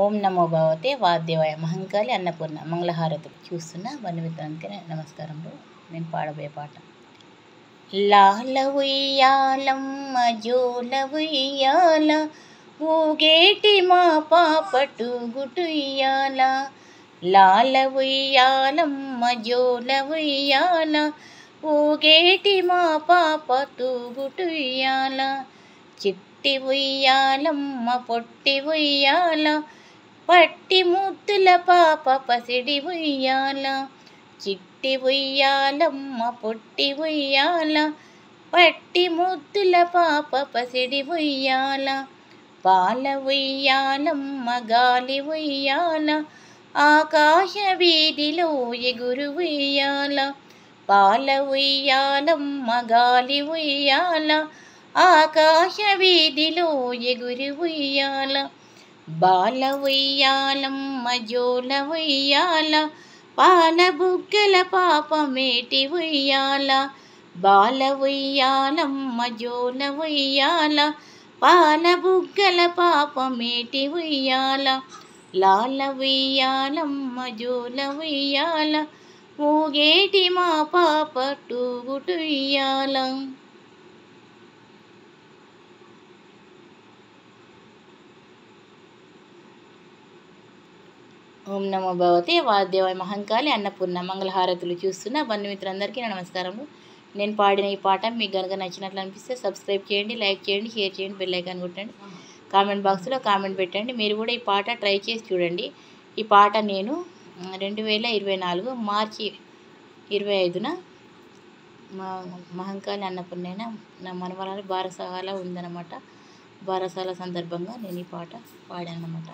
ఓం నమో భగవతే వాద్యవాయ మహంకాళి అన్నపూర్ణ మంగళహారతులు చూస్తున్న బంధుమిత్రులందరికీ నమస్కారములు. నేను పాడబోయే పాట లాల ఉయ్యాలమ్మ జోల ఉయ్యాల ఊగేటి మా పాపటు గుటుయ్యాల. లాల ఉయ్యాలమ్మ జోల ఉయ్యాల ఊగేటి మా పాపటు గుటుయ్యాల. చిట్టి ఉయ్యాలమ్మ పొట్టి ఉయ్యాల పట్టి ముద్దుల పాప పసిడి ఉయ్యాల. చిట్టి ఉయ్యాలమ్మ పొట్టి ఉయ్యాల పట్టి ముద్దుల పాప పసిడి ఉయ్యాల. పాల ఉయ్యాలమ్మ గాలి ఉయ్యాల ఆకాశ వీధిలో ఎగురు ఉయ్యాల. పాల ఉయ్యాలమ్మ గాలి ఉయ్యాల ఆకాశ వీధిలో ఎగురు ఉయ్యాల. బాల ఉయ్యాలమ్మ జోల ఉయ్యాల పాల బుగ్గల పాప మేటి ఉయ్యాల. బాల ఉయ్యాలమ్మ జోల ఉయ్యాల పాల బుగ్గల పాప మేటి ఉయ్యాల. లాల ఉయ్యాలమ్మ జోల ఉయ్యాల ఊగేటి మా పాప టూగుటుయ్యాల. ఓం నమో భగవతే వాద్యవాయ మహంకాళి అన్నపూర్ణ మంగళహారతులు చూస్తున్న బంధుమిత్రులందరికీ నమస్కారము. నేను పాడిన ఈ పాట మీకు కనుక నచ్చినట్లు అనిపిస్తే సబ్స్క్రైబ్ చేయండి, లైక్ చేయండి, షేర్ చేయండి, బెల్ ఐకాన్ కొట్టండి, కామెంట్ బాక్స్లో కామెంట్ పెట్టండి. మీరు కూడా ఈ పాట ట్రై చేసి చూడండి. ఈ పాట నేను 2024 మార్చి 25న మా మహంకాళి అన్నపూర్ణ నా మనవరాలు బారసాల ఉందన్నమాట. బారసాల సందర్భంగా నేను ఈ పాట పాడాను అన్నమాట.